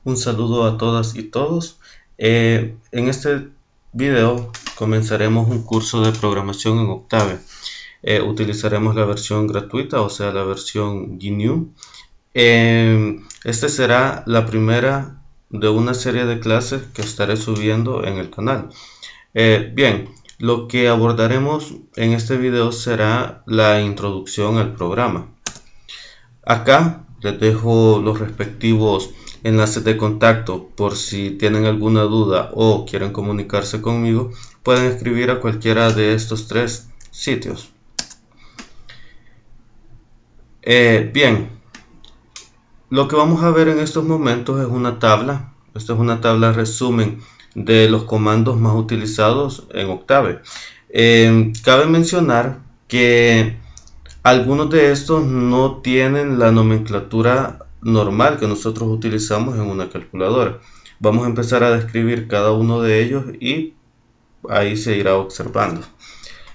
Un saludo a todas y todos. En este video comenzaremos un curso de programación en Octave. Utilizaremos la versión gratuita, o sea, la versión GNU. Esta será la primera de una serie de clases que estaré subiendo en el canal. Bien, lo que abordaremos en este video será la introducción al programa. Acá les dejo los respectivos enlaces de contacto por si tienen alguna duda o quieren comunicarse conmigo. Pueden escribir a cualquiera de estos tres sitios. Bien, lo que vamos a ver en estos momentos es una tabla. Esta es una tabla resumen de los comandos más utilizados en Octave. Cabe mencionar que algunos de estos no tienen la nomenclatura normal que nosotros utilizamos en una calculadora. Vamos a empezar a describir cada uno de ellos y ahí se irá observando.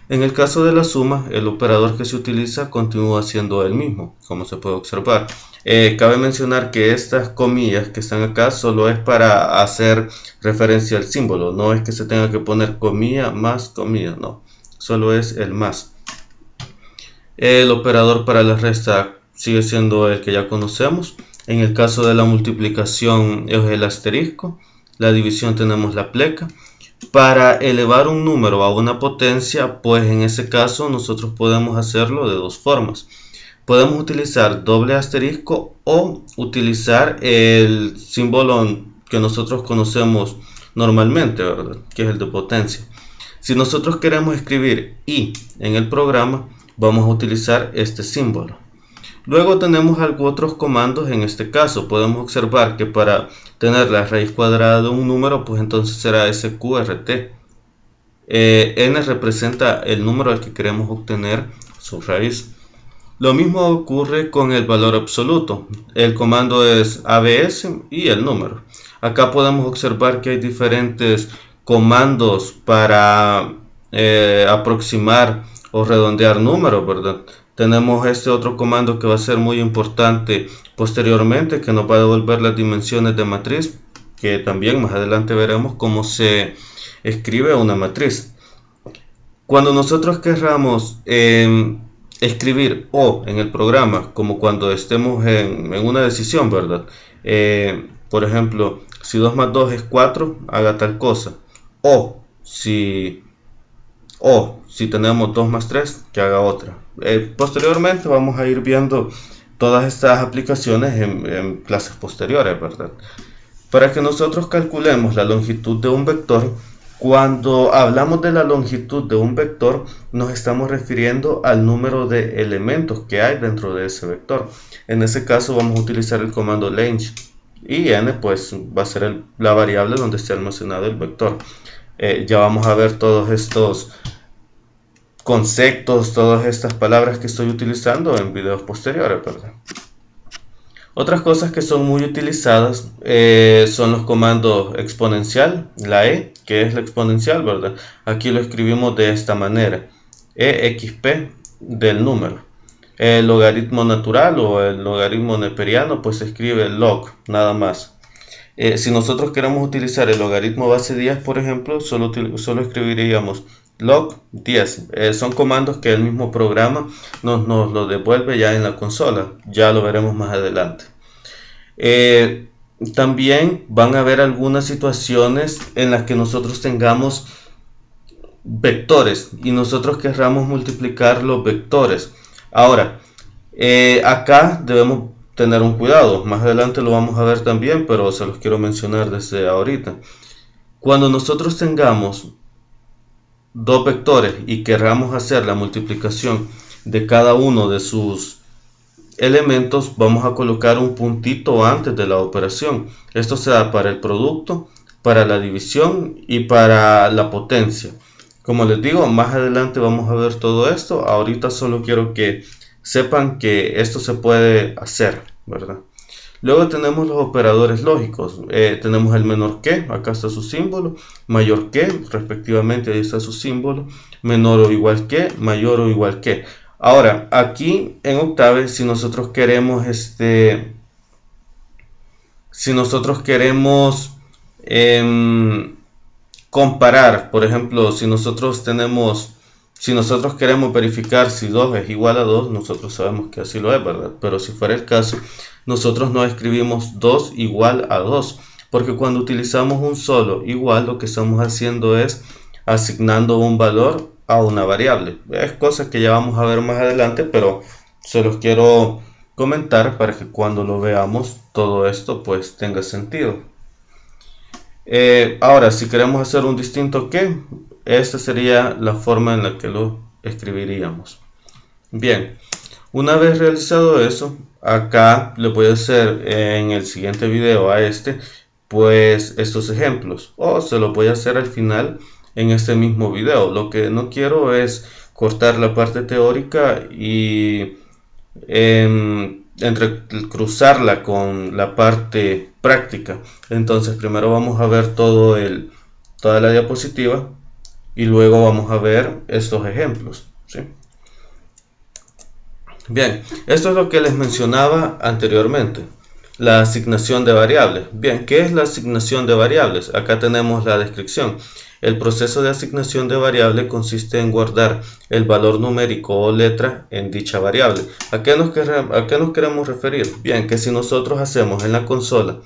En el caso de la suma, el operador que se utiliza continúa siendo el mismo, como se puede observar. Cabe mencionar que estas comillas que están acá solo es para hacer referencia al símbolo. No es que se tenga que poner comilla más comilla, no. Solo es el más. El operador para la resta sigue siendo el que ya conocemos. En el caso de la multiplicación es el asterisco. La división tenemos la pleca. Para elevar un número a una potencia, pues en ese caso nosotros podemos hacerlo de dos formas. Podemos utilizar doble asterisco o utilizar el símbolo que nosotros conocemos normalmente, ¿verdad? Que es el de potencia. Si nosotros queremos escribir i en el programa, vamos a utilizar este símbolo. Luego tenemos otros comandos. En este caso podemos observar que para tener la raíz cuadrada de un número, pues entonces será sqrt. N representa el número al que queremos obtener su raíz. Lo mismo ocurre con el valor absoluto. El comando es abs y el número. Acá podemos observar que hay diferentes comandos para aproximar o redondear números, ¿verdad? Tenemos este otro comando que va a ser muy importante posteriormente, que nos va a devolver las dimensiones de matriz, que también más adelante veremos cómo se escribe una matriz. Cuando nosotros querramos escribir o en el programa, como cuando estemos en una decisión, ¿verdad? Por ejemplo, si 2 más 2 es 4, haga tal cosa. O si tenemos 2 más 3, que haga otra. Posteriormente vamos a ir viendo todas estas aplicaciones en clases posteriores, ¿verdad? Para que nosotros calculemos la longitud de un vector, cuando hablamos de la longitud de un vector, nos estamos refiriendo al número de elementos que hay dentro de ese vector. En ese caso vamos a utilizar el comando length y n pues va a ser la variable donde esté almacenado el vector. Ya vamos a ver todos estos conceptos, todas estas palabras que estoy utilizando en videos posteriores, ¿verdad? Otras cosas que son muy utilizadas son los comandos exponencial, la e, que es la exponencial, ¿verdad? Aquí lo escribimos de esta manera, exp del número. El logaritmo natural o el logaritmo neperiano, pues se escribe log, nada más. Si nosotros queremos utilizar el logaritmo base 10, por ejemplo, solo escribiríamos log 10. Son comandos que el mismo programa nos lo devuelve ya en la consola. Ya lo veremos más adelante. También van a haber algunas situaciones en las que nosotros tengamos vectores y nosotros querramos multiplicar los vectores. Ahora, acá debemos tener un cuidado. Más adelante lo vamos a ver también, pero se los quiero mencionar desde ahorita. Cuando nosotros tengamos dos vectores y querramos hacer la multiplicación de cada uno de sus elementos, vamos a colocar un puntito antes de la operación. Esto se da para el producto, para la división y para la potencia. Como les digo, más adelante vamos a ver todo esto. Ahorita solo quiero que sepan que esto se puede hacer, ¿verdad? Luego tenemos los operadores lógicos. Tenemos el menor que, acá está su símbolo, mayor que, respectivamente, ahí está su símbolo, menor o igual que, mayor o igual que. Ahora, aquí en Octave, si nosotros queremos si nosotros queremos comparar, por ejemplo, si nosotros queremos verificar si 2 es igual a 2, nosotros sabemos que así lo es, ¿verdad? Pero si fuera el caso, nosotros no escribimos 2 igual a 2, porque cuando utilizamos un solo igual, lo que estamos haciendo es asignando un valor a una variable. Es cosa que ya vamos a ver más adelante, pero se los quiero comentar para que cuando lo veamos todo esto pues tenga sentido. Ahora, si queremos hacer un distinto que, esta sería la forma en la que lo escribiríamos. Bien, una vez realizado eso, acá le voy a hacer en el siguiente video a pues estos ejemplos, o se los voy a hacer al final en este mismo video. Lo que no quiero es cortar la parte teórica y cruzarla con la parte práctica. Entonces primero vamos a ver toda la diapositiva y luego vamos a ver estos ejemplos, ¿sí? Bien, esto es lo que les mencionaba anteriormente, la asignación de variables. Bien, ¿qué es la asignación de variables? Acá tenemos la descripción. El proceso de asignación de variable consiste en guardar el valor numérico o letra en dicha variable. ¿A qué nos queremos referir? Bien, que si nosotros hacemos en la consola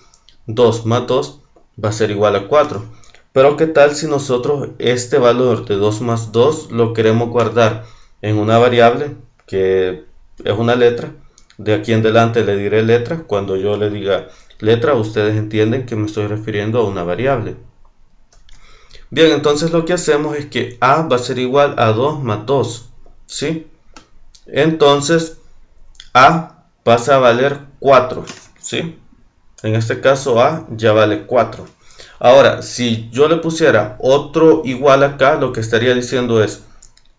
2 más 2 va a ser igual a 4. Pero ¿qué tal si nosotros este valor de 2 más 2 lo queremos guardar en una variable que es una letra? De aquí en adelante le diré letra. Cuando yo le diga letra, ustedes entienden que me estoy refiriendo a una variable. Bien, entonces lo que hacemos es que a va a ser igual a 2 más 2, ¿sí? Entonces a pasa a valer 4, ¿sí? En este caso a ya vale 4. Ahora, si yo le pusiera otro igual acá, lo que estaría diciendo es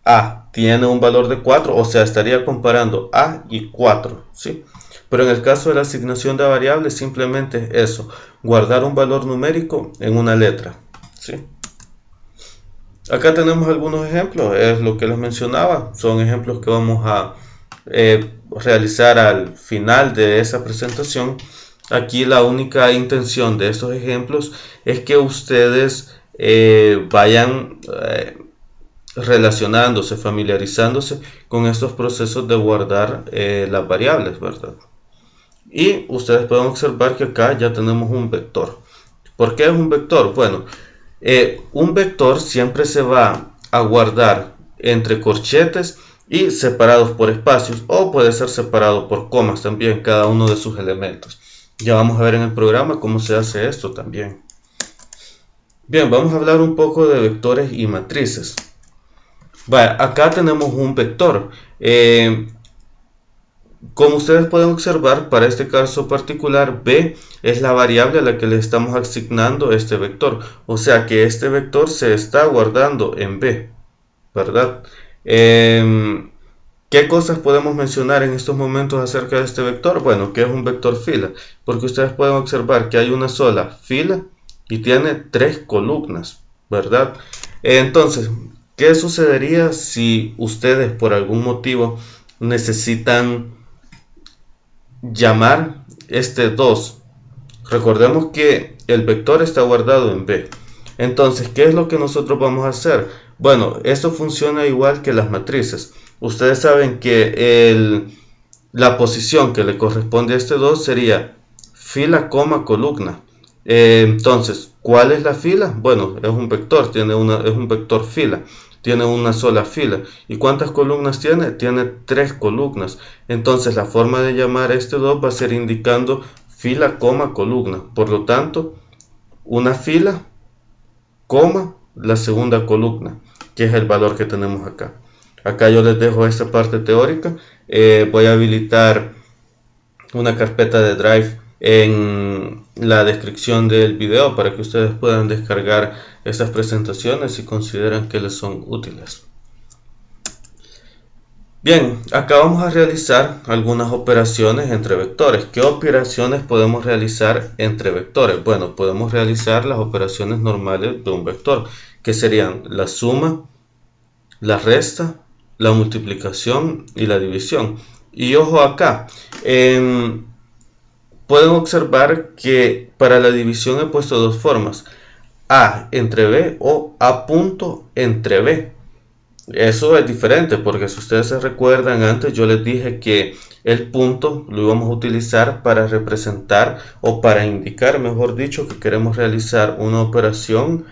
a tiene un valor de 4, o sea, estaría comparando a y 4, ¿sí? Pero en el caso de la asignación de variables, simplemente es eso, guardar un valor numérico en una letra, ¿sí? Acá tenemos algunos ejemplos, es lo que les mencionaba, son ejemplos que vamos a realizar al final de esa presentación. Aquí la única intención de estos ejemplos es que ustedes vayan relacionándose, familiarizándose con estos procesos de guardar las variables, ¿verdad? Y ustedes pueden observar que acá ya tenemos un vector. ¿Por qué es un vector? Bueno, un vector siempre se va a guardar entre corchetes y separados por espacios, o puede ser separado por comas también, cada uno de sus elementos. Ya vamos a ver en el programa cómo se hace esto también. Bien, vamos a hablar un poco de vectores y matrices. Vale, acá tenemos un vector. Como ustedes pueden observar, para este caso particular, b es la variable a la que le estamos asignando este vector. O sea que este vector se está guardando en b, ¿verdad? ¿Qué cosas podemos mencionar en estos momentos acerca de este vector? Bueno, que es un vector fila, porque ustedes pueden observar que hay una sola fila y tiene 3 columnas, ¿verdad? Entonces, ¿qué sucedería si ustedes por algún motivo necesitan llamar este 2? Recordemos que el vector está guardado en b. Entonces, ¿qué es lo que nosotros vamos a hacer? Bueno, esto funciona igual que las matrices. Ustedes saben que la posición que le corresponde a este 2 sería fila, coma, columna. Entonces, ¿cuál es la fila? Bueno, es un vector, es un vector fila. Tiene una sola fila. ¿Y cuántas columnas tiene? Tiene 3 columnas. Entonces la forma de llamar a este 2 va a ser indicando fila, coma, columna. Por lo tanto, una fila, coma, la segunda columna, que es el valor que tenemos acá. Acá yo les dejo esta parte teórica. Voy a habilitar una carpeta de Drive en la descripción del video para que ustedes puedan descargar estas presentaciones si consideran que les son útiles. Bien, acá vamos a realizar algunas operaciones entre vectores. ¿Qué operaciones podemos realizar entre vectores? Bueno, podemos realizar las operaciones normales de un vector, que serían la suma, la resta, la multiplicación y la división. Y ojo acá, pueden observar que para la división he puesto dos formas, A entre B o A punto entre B. Eso es diferente porque si ustedes se recuerdan, antes yo les dije que el punto lo íbamos a utilizar para representar o para indicar, mejor dicho, que queremos realizar una operación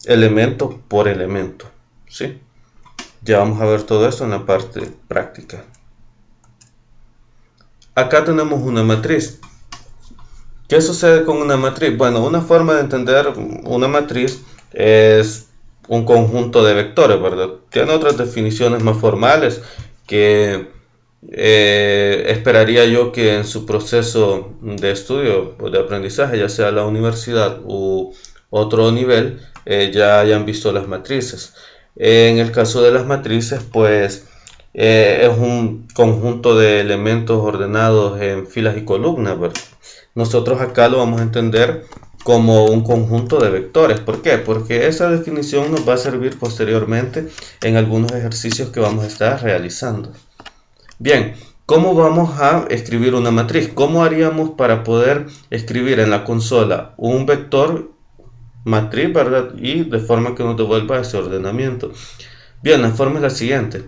elemento por elemento, ¿sí? Ya vamos a ver todo esto en la parte práctica. Acá tenemos una matriz. ¿Qué sucede con una matriz? Bueno, una forma de entender una matriz es un conjunto de vectores, ¿verdad? Tiene otras definiciones más formales que esperaría yo que en su proceso de estudio o de aprendizaje, ya sea la universidad u otro nivel, ya hayan visto las matrices. En el caso de las matrices, pues es un conjunto de elementos ordenados en filas y columnas, ¿verdad? Nosotros acá lo vamos a entender como un conjunto de vectores. ¿Por qué? Porque esa definición nos va a servir posteriormente en algunos ejercicios que vamos a estar realizando. Bien, ¿cómo vamos a escribir una matriz? ¿Cómo haríamos para poder escribir en la consola un vector matriz, ¿verdad? Y de forma que nos devuelva ese ordenamiento. Bien, la forma es la siguiente.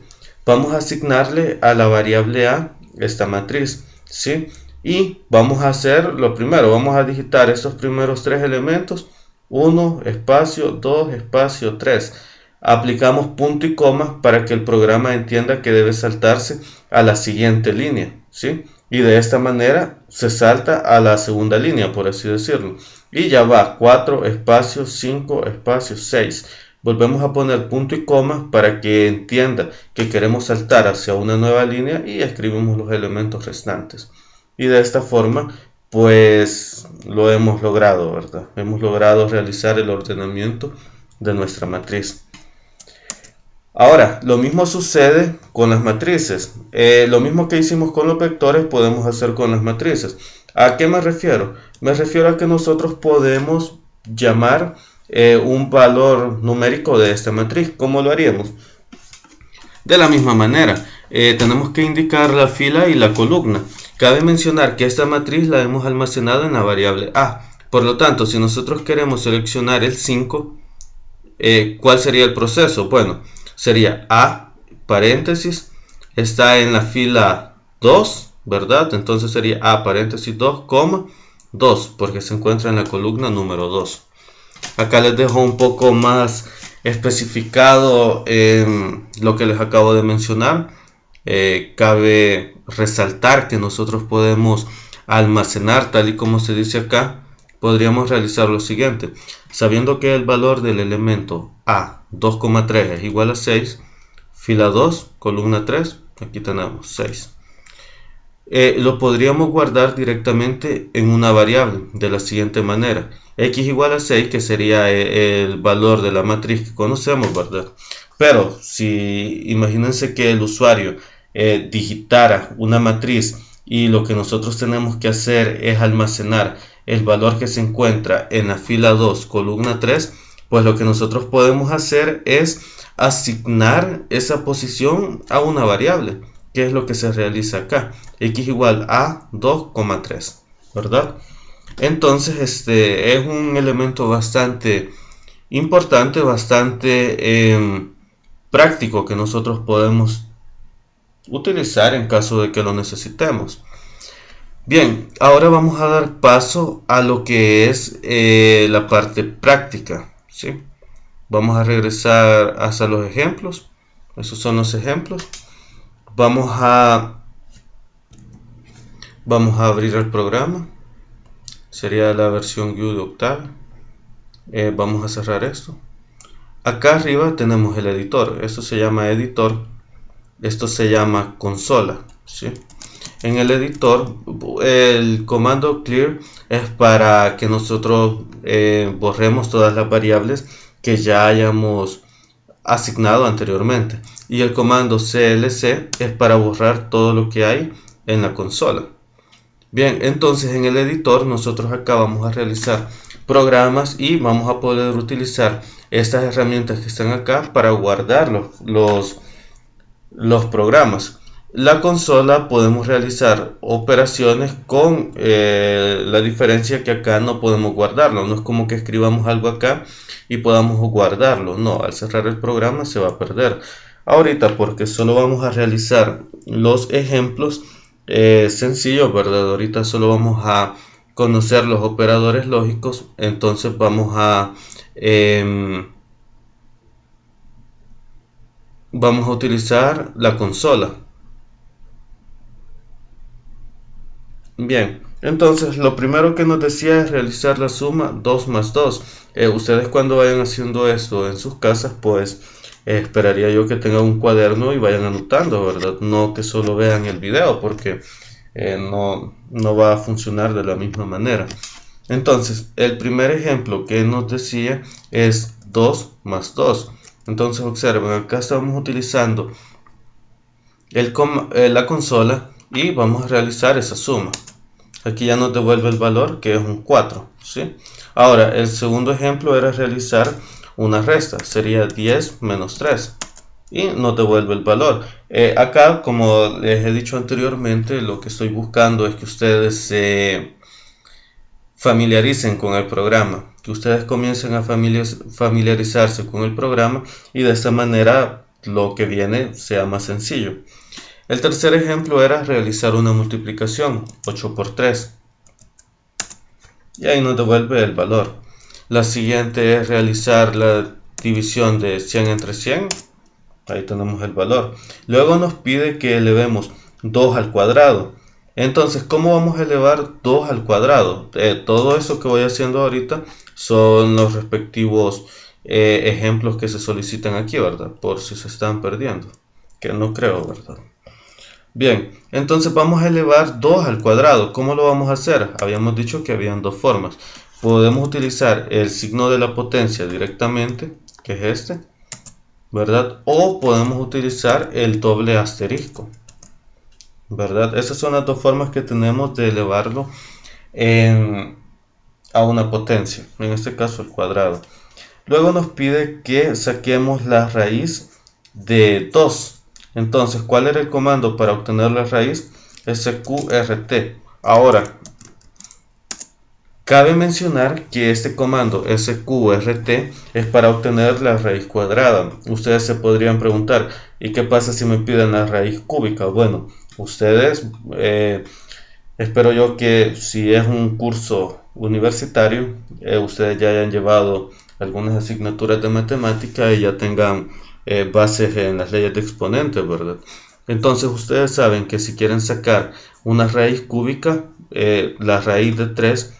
Vamos a asignarle a la variable A esta matriz, ¿sí? Y vamos a hacer lo primero, vamos a digitar estos primeros tres elementos, 1, espacio, 2, espacio, 3. Aplicamos punto y coma para que el programa entienda que debe saltarse a la siguiente línea, ¿sí? Y de esta manera se salta a la segunda línea, por así decirlo. Y ya va, 4, espacio, 5, espacio, 6. Volvemos a poner punto y coma para que entienda que queremos saltar hacia una nueva línea y escribimos los elementos restantes. Y de esta forma, pues lo hemos logrado, ¿verdad? Hemos logrado realizar el ordenamiento de nuestra matriz. Ahora, lo mismo sucede con las matrices. Lo mismo que hicimos con los vectores podemos hacer con las matrices. ¿A qué me refiero? Me refiero a que nosotros podemos llamar un valor numérico de esta matriz. ¿Cómo lo haríamos? De la misma manera, tenemos que indicar la fila y la columna. Cabe mencionar que esta matriz la hemos almacenado en la variable A. Por lo tanto, si nosotros queremos seleccionar el 5, ¿cuál sería el proceso? Bueno, sería A, paréntesis, está en la fila 2, ¿verdad? Entonces sería A, paréntesis 2, 2, porque se encuentra en la columna número 2. Acá les dejo un poco más especificado lo que les acabo de mencionar. Cabe resaltar que nosotros podemos almacenar, tal y como se dice acá, podríamos realizar lo siguiente. Sabiendo que el valor del elemento A 2,3 es igual a 6, fila 2, columna 3, aquí tenemos 6. Lo podríamos guardar directamente en una variable de la siguiente manera. X igual a 6, que sería el valor de la matriz que conocemos, ¿verdad? Pero si imagínense que el usuario digitara una matriz y lo que nosotros tenemos que hacer es almacenar el valor que se encuentra en la fila 2, columna 3, pues lo que nosotros podemos hacer es asignar esa posición a una variable, que es lo que se realiza acá. X igual a 2,3, ¿verdad? Entonces es un elemento bastante importante, bastante práctico que nosotros podemos utilizar en caso de que lo necesitemos. Bien, ahora vamos a dar paso a lo que es la parte práctica, ¿sí? Vamos a regresar hacia los ejemplos. Esos son los ejemplos. Vamos a abrir el programa. Sería la versión View de Octave. Vamos a cerrar esto. Acá arriba tenemos el editor. Esto se llama editor. Esto se llama consola, ¿sí? En el editor, el comando clear es para que nosotros borremos todas las variables que ya hayamos asignado anteriormente. Y el comando clc es para borrar todo lo que hay en la consola. Bien, entonces en el editor nosotros acá vamos a realizar programas y vamos a poder utilizar estas herramientas que están acá para guardar los programas. la consola podemos realizar operaciones con la diferencia que acá no podemos guardarlo. No es como que escribamos algo acá y podamos guardarlo. No, al cerrar el programa se va a perder. Ahorita, porque solo vamos a realizar los ejemplos sencillos, ¿verdad? Ahorita solo vamos a conocer los operadores lógicos. Entonces vamos a utilizar la consola. Bien, entonces lo primero que nos decía es realizar la suma 2 más 2. Ustedes cuando vayan haciendo esto en sus casas, pues esperaría yo que tengan un cuaderno y vayan anotando, ¿verdad? No que solo vean el video, porque no va a funcionar de la misma manera. Entonces, el primer ejemplo que nos decía es 2 más 2. Entonces, observen, acá estamos utilizando la consola y vamos a realizar esa suma. Aquí ya nos devuelve el valor, que es un 4, ¿sí? Ahora, el segundo ejemplo era realizar una resta, sería 10 menos 3 y nos devuelve el valor. Acá, como les he dicho anteriormente, lo que estoy buscando es que ustedes se familiaricen con el programa, que ustedes comiencen a familiarizarse con el programa y de esta manera lo que viene sea más sencillo. El tercer ejemplo era realizar una multiplicación, 8 por 3. Y ahí nos devuelve el valor. La siguiente es realizar la división de 100 entre 100. Ahí tenemos el valor. Luego nos pide que elevemos 2 al cuadrado. Entonces, ¿cómo vamos a elevar 2 al cuadrado? Todo eso que voy haciendo ahorita son los respectivos ejemplos que se solicitan aquí, ¿verdad? Por si se están perdiendo. Que no creo, ¿verdad? Bien, entonces vamos a elevar 2 al cuadrado. ¿Cómo lo vamos a hacer? Habíamos dicho que habían dos formas. Podemos utilizar el signo de la potencia directamente, que es este, ¿verdad? O podemos utilizar el doble asterisco, ¿verdad? Esas son las dos formas que tenemos de elevarlo a una potencia, en este caso el cuadrado. Luego nos pide que saquemos la raíz de 2. Entonces, ¿cuál era el comando para obtener la raíz? SQRT. Ahora, cabe mencionar que este comando SQRT es para obtener la raíz cuadrada. Ustedes se podrían preguntar, ¿y qué pasa si me piden la raíz cúbica? Bueno, ustedes, espero yo que si es un curso universitario, ustedes ya hayan llevado algunas asignaturas de matemática y ya tengan bases en las leyes de exponentes, ¿verdad? Entonces ustedes saben que si quieren sacar una raíz cúbica, la raíz de 3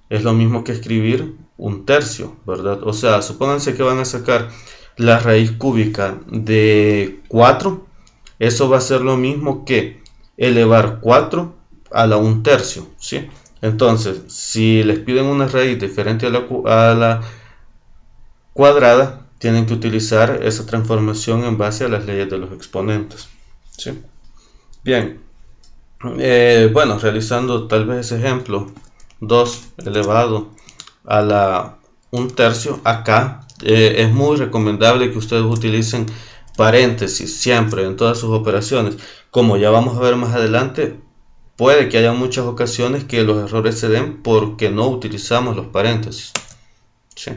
es lo mismo que escribir un tercio, ¿verdad? O sea, supónganse que van a sacar la raíz cúbica de 4, eso va a ser lo mismo que elevar 4 a la 1 tercio, ¿sí? Entonces, si les piden una raíz diferente a la cuadrada, tienen que utilizar esa transformación en base a las leyes de los exponentes, ¿sí? Bien, bueno, realizando tal vez ese ejemplo, 2 elevado a la 1 tercio, acá es muy recomendable que ustedes utilicen paréntesis siempre en todas sus operaciones. Como ya vamos a ver más adelante, puede que haya muchas ocasiones que los errores se den porque no utilizamos los paréntesis, ¿sí?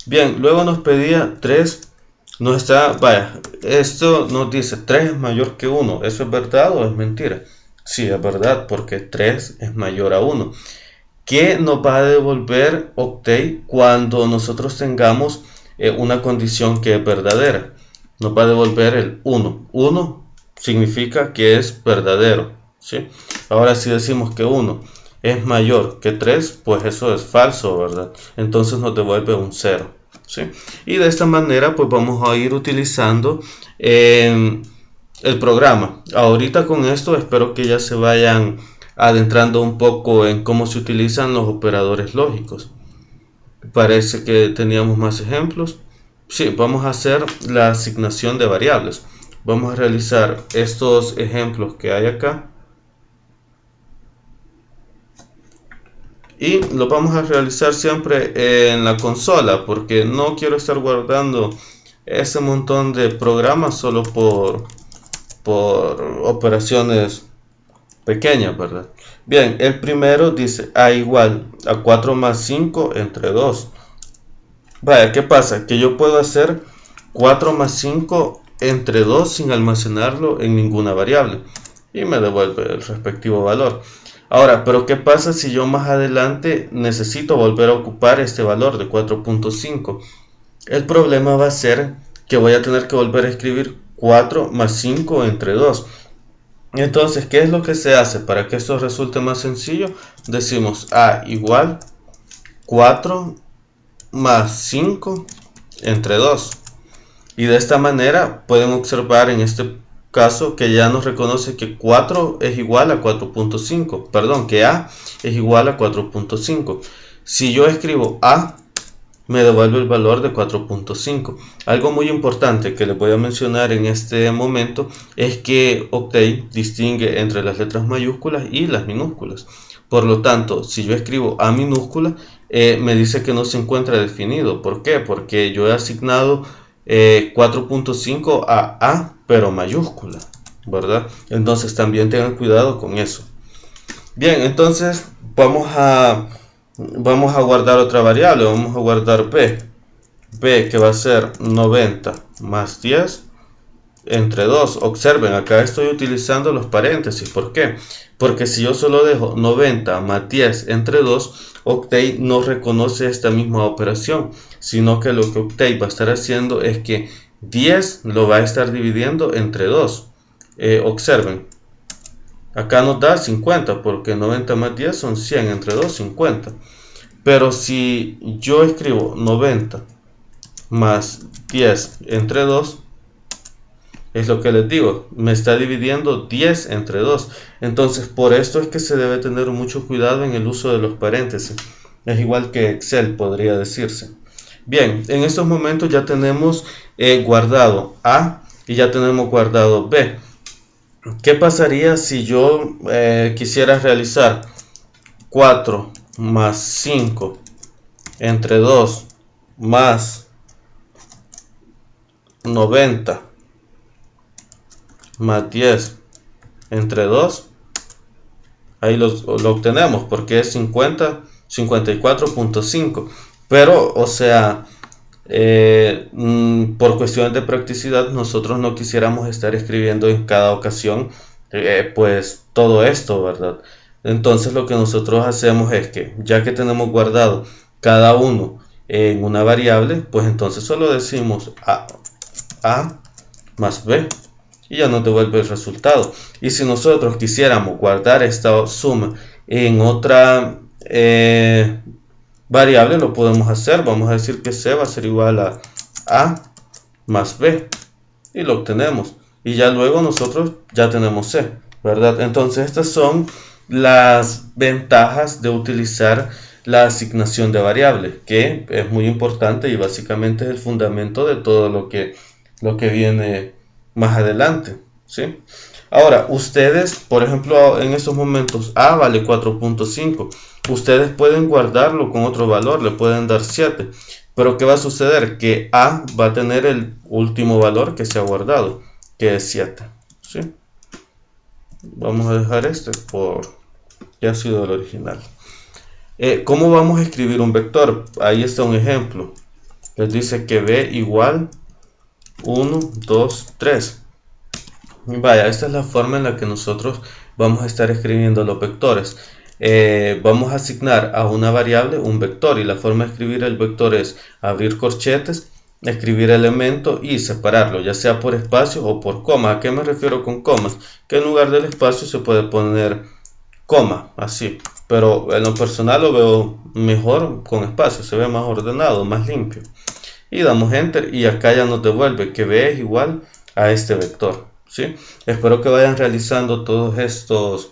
Bien, luego nos pedía 3, esto nos dice 3 es mayor que 1, ¿eso es verdad o es mentira? Sí, es verdad, porque 3 es mayor a 1. ¿Qué nos va a devolver Octave cuando nosotros tengamos una condición que es verdadera? Nos va a devolver el 1. 1 significa que es verdadero, ¿sí? Ahora si decimos que 1 es mayor que 3, pues eso es falso, ¿verdad? Entonces nos devuelve un 0, ¿sí? Y de esta manera pues vamos a ir utilizando el programa. Ahorita con esto espero que ya se vayan adentrando un poco en cómo se utilizan los operadores lógicos. Parece que teníamos más ejemplos. Sí, vamos a hacer la asignación de variables. Vamos a realizar estos ejemplos que hay acá y lo vamos a realizar siempre en la consola, porque no quiero estar guardando ese montón de programas solo por por operaciones pequeñas, ¿verdad? Bien, el primero dice A igual a 4 más 5 entre 2. Vaya, ¿qué pasa? Que yo puedo hacer 4 más 5 entre 2 sin almacenarlo en ninguna variable y me devuelve el respectivo valor. Ahora, pero ¿qué pasa si yo más adelante necesito volver a ocupar este valor de 4.5? El problema va a ser que voy a tener que volver a escribir 4 más 5 entre 2. Entonces, ¿qué es lo que se hace para que esto resulte más sencillo? Decimos A igual 4 más 5 entre 2. Y de esta manera pueden observar en este caso que ya nos reconoce que 4 es igual a 4.5. Perdón, que A es igual a 4.5. Si yo escribo A, me devuelve el valor de 4.5. Algo muy importante que les voy a mencionar en este momento es que Octave distingue entre las letras mayúsculas y las minúsculas. Por lo tanto, si yo escribo A minúscula, me dice que no se encuentra definido. ¿Por qué? Porque yo he asignado 4.5 a A, pero mayúscula, ¿verdad? Entonces también tengan cuidado con eso. Bien, entonces vamos a guardar otra variable, vamos a guardar B que va a ser 90 más 10 entre 2. Observen, acá estoy utilizando los paréntesis. ¿Por qué? Porque si yo solo dejo 90 más 10 entre 2, Octave no reconoce esta misma operación, sino que lo que Octave va a estar haciendo es que 10 lo va a estar dividiendo entre 2. Observen, acá nos da 50 porque 90 más 10 son 100 entre 2, 50. Pero si yo escribo 90 más 10 entre 2, es lo que les digo, me está dividiendo 10 entre 2. Entonces por esto es que se debe tener mucho cuidado en el uso de los paréntesis. Es igual que Excel, podría decirse. Bien, en estos momentos ya tenemos guardado A y ya tenemos guardado B. ¿Qué pasaría si yo quisiera realizar 4 más 5 entre 2 más 90 más 10 entre 2? Ahí lo obtenemos porque es 54.5. Pero, o sea, por cuestiones de practicidad, nosotros no quisiéramos estar escribiendo en cada ocasión pues todo esto, ¿verdad? Entonces lo que nosotros hacemos es que ya que tenemos guardado cada uno en una variable, pues entonces solo decimos A más B y ya nos devuelve el resultado. Y si nosotros quisiéramos guardar esta suma en otra variable, lo podemos hacer. Vamos a decir que C va a ser igual a A más B y lo obtenemos. Y ya luego nosotros ya tenemos C, ¿verdad? Entonces estas son las ventajas de utilizar la asignación de variables, que es muy importante y básicamente es el fundamento de todo lo que viene más adelante, ¿sí? Ahora, ustedes, por ejemplo, en estos momentos A vale 4.5. Ustedes pueden guardarlo con otro valor, le pueden dar 7. Pero ¿qué va a suceder? Que A va a tener el último valor que se ha guardado, que es 7, ¿sí? Vamos a dejar este por ya ha sido el original. ¿Cómo vamos a escribir un vector? Ahí está un ejemplo. Les dice que B igual 1, 2, 3. Vaya, esta es la forma en la que nosotros vamos a estar escribiendo los vectores. Vamos a asignar a una variable un vector y la forma de escribir el vector es abrir corchetes, escribir elemento y separarlo, ya sea por espacio o por coma. ¿A qué me refiero con comas? Que en lugar del espacio se puede poner coma, así. Pero en lo personal lo veo mejor con espacio, se ve más ordenado, más limpio. Y damos enter y acá ya nos devuelve que B es igual a este vector, ¿sí? Espero que vayan realizando todos estos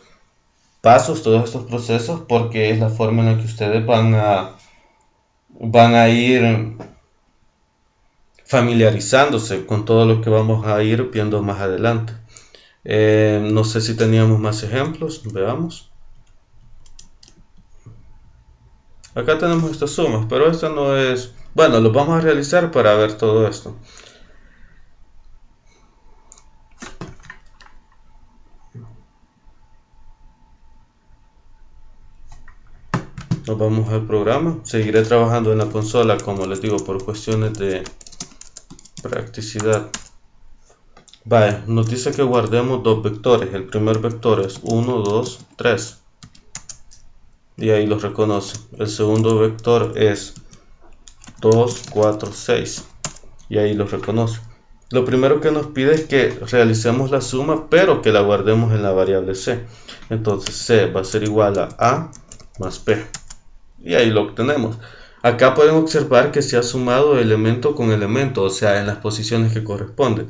pasos, todos estos procesos, porque es la forma en la que ustedes van a ir familiarizándose con todo lo que vamos a ir viendo más adelante. No sé si teníamos más ejemplos, veamos. Acá tenemos estas sumas, pero esto no es... Bueno, lo vamos a realizar para ver todo esto. nos vamos al programa. Seguiré trabajando en la consola, como les digo, por cuestiones de practicidad. Vale, nos dice que guardemos dos vectores. El primer vector es 1, 2, 3. Y ahí los reconoce. El segundo vector es 2, 4, 6. Y ahí los reconoce. Lo primero que nos pide es que realicemos la suma, pero que la guardemos en la variable c. Entonces c va a ser igual a a más b. Y ahí lo obtenemos. Acá pueden observar que se ha sumado elemento con elemento, o sea, en las posiciones que corresponden.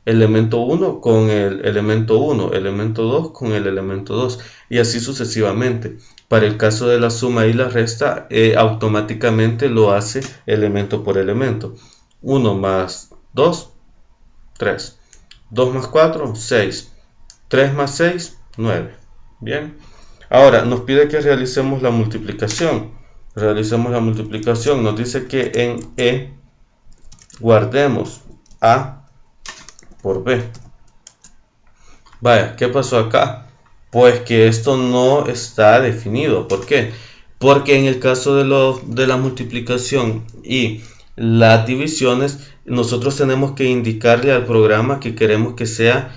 Elemento 1 con el elemento 1, elemento 2 con el elemento 2, y así sucesivamente. Para el caso de la suma y la resta, automáticamente lo hace elemento por elemento. 1 más 2, 3. 2 más 4, 6. 3 más 6, 9. Bien. Ahora nos pide que realicemos la multiplicación. Realicemos la multiplicación. Nos dice que en E guardemos A por B. Vaya, ¿qué pasó acá? Pues que esto no está definido. ¿Por qué? Porque en el caso de la multiplicación y las divisiones, nosotros tenemos que indicarle al programa que queremos que sea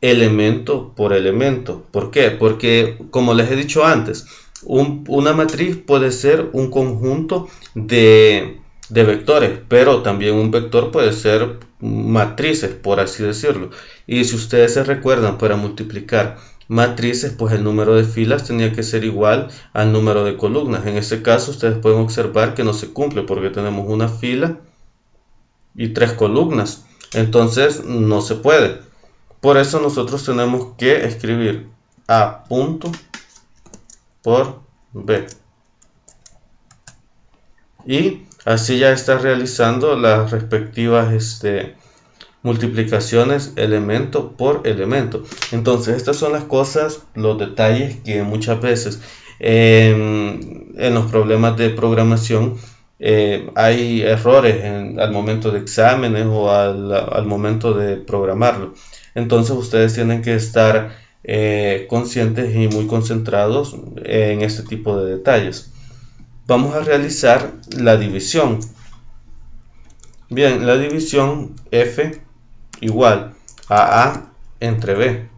elemento por elemento. ¿Por qué? Porque, como les he dicho antes, una matriz puede ser un conjunto de vectores, pero también un vector puede ser matrices, por así decirlo. Y si ustedes se recuerdan, para multiplicar matrices, pues el número de filas tenía que ser igual al número de columnas. En este caso ustedes pueden observar que no se cumple porque tenemos una fila y 3 columnas, entonces no se puede. Por eso nosotros tenemos que escribir A punto por B, y así ya está realizando las respectivas multiplicaciones elemento por elemento. Entonces estas son las cosas, los detalles que muchas veces en los problemas de programación hay errores al momento de exámenes o al momento de programarlo. Entonces ustedes tienen que estar conscientes y muy concentrados en este tipo de detalles. Vamos a realizar la división. Bien, la división f igual a A entre B,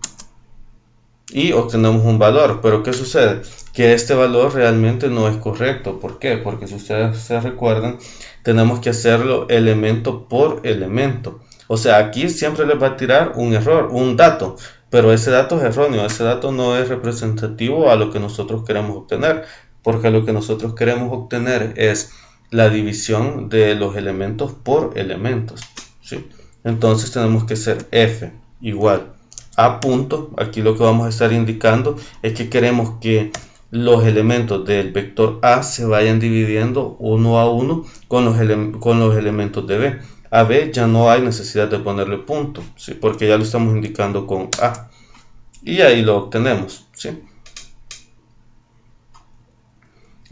y obtenemos un valor. Pero ¿qué sucede? Que este valor realmente no es correcto. ¿Por qué? Porque si ustedes se recuerdan, tenemos que hacerlo elemento por elemento. O sea, aquí siempre les va a tirar un error, un dato, pero ese dato es erróneo, ese dato no es representativo a lo que nosotros queremos obtener, porque lo que nosotros queremos obtener es la división de los elementos por elementos, ¿sí? Entonces tenemos que hacer f igual a punto. Aquí lo que vamos a estar indicando es que queremos que los elementos del vector A se vayan dividiendo uno a uno con los elementos de B. A B ya no hay necesidad de ponerle punto, ¿sí? Porque ya lo estamos indicando con A. Y ahí lo obtenemos, ¿sí?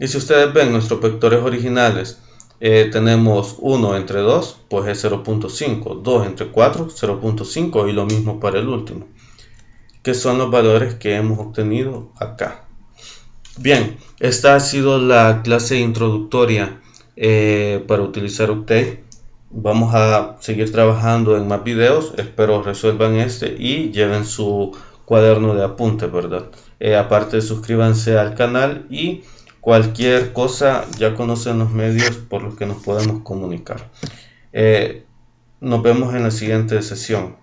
Y si ustedes ven nuestros vectores originales, tenemos 1 entre 2, pues es 0.5, 2 entre 4, 0.5, y lo mismo para el último, que son los valores que hemos obtenido acá. Bien, esta ha sido la clase introductoria para utilizar Octave. Vamos a seguir trabajando en más videos. Espero resuelvan este y lleven su cuaderno de apuntes, ¿verdad? Aparte, suscríbanse al canal y cualquier cosa ya conocen los medios por los que nos podemos comunicar. Nos vemos en la siguiente sesión.